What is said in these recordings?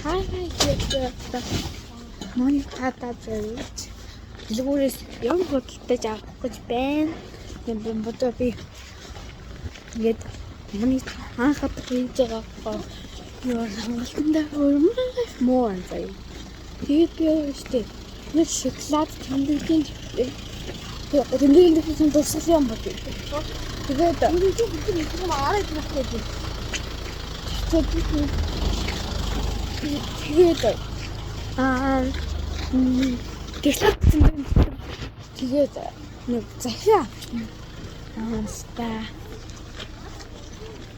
хай гэдэг монитатаа зориулж дэлгүүрээс юм худалдаж авах гэж байна. Юм бодоо би ингээд монит анхад хийж байгаа ёо хангалттай хөрмөж муу анзаа. Тэгээд би өштэй нэг шоколад тэмдэглэлийн тэмдэглэлийн дурсгал юм бод. Тэгээд энэ арай тохиолдож байна. Тэгээд тэглээд тэгээд нэг захиа ста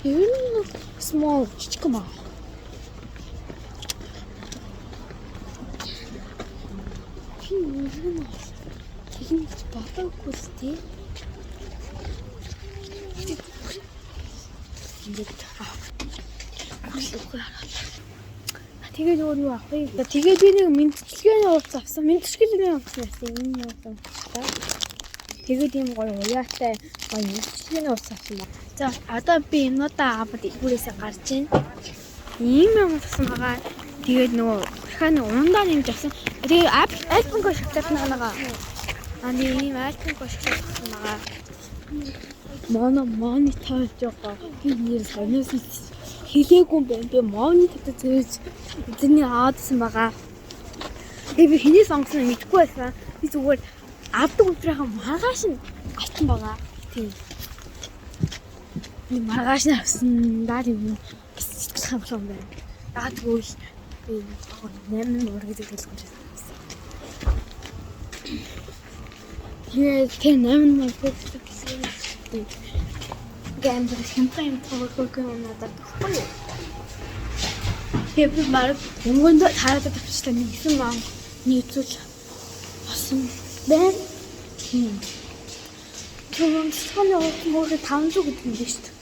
энэ small чичгэн маа. Тэгнэж бодоогүй л тий. Тэгээд өөр юу авах вэ? Тэгээд би нэг мэдчилгээний ууц авсан. Мэдчилгээний ууц авсан. Энэ ууц авсан. Тэгээд ийм гоё уяатай гоё мэдчилгээний ууц авсан ба. За одоо би энүүдээ аваад игүүрээсээ гарч ийн. Ийм юм авсан байгаа. Тэгээд нөгөө ханы ундаа нэмж авсан. Тэгээд альпинго шоколад нагаа. Ийм альпинго шоколад авсан байгаа. Монитор жоо. Би нэр сониос хэлээгүй юм байна. Би монитор зөөж эзний аваадсан байгаа. Тэгээ би хэний сонгосноо мэдэхгүй байсан. Би зүгээр авдаг өдрийнхөө маргааш нь авсан байгаа. Тийм. Би маргааш нь авсан. Даа юм сэтгэл хангалуун байна. Яа тэгвэл би 8 мөрөг гэдэг хэлсэн. Тэгээ 8 мөрөг гэсэн. Гэмбэр хэмтэн тоглох юм надад баггүй. Тэгээ би марг өнгөнд таарад тавьчихлаа нэгсэн маа нийцүүл басан байна. Тэгвэл сконы мөрөг 500 гэдэг юм биш үү?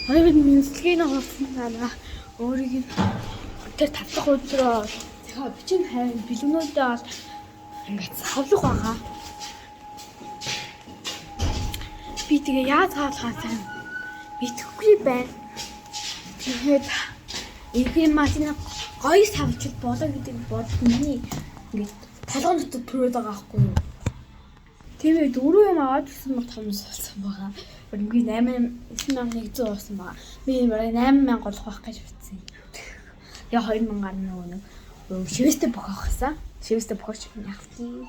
Хоёрын мэдслэгийн авсан надаа өөрийг тэр татах өдрөө тэгээ бичин хайр бэлгнүүдээ бол ингээд савлах байгаа. Би тэгээ яаж хаалхаасаа мэдхгүй байна. Тэгээд энэ машин гоё савч болоо гэдэг бодны ингээд толгой нутад төрөөд байгаа байхгүй юу? Тэгээ 4 юм аваад ирсэн баг 500 болсон байгаа. Үнгүй 8100 болсон байгаа. Би 8000 олох байх гэж бичсэн. Тэгээ 2000 нөгөө шивэстэй бохоохсан. Шивэстэй бохооч яах вэ?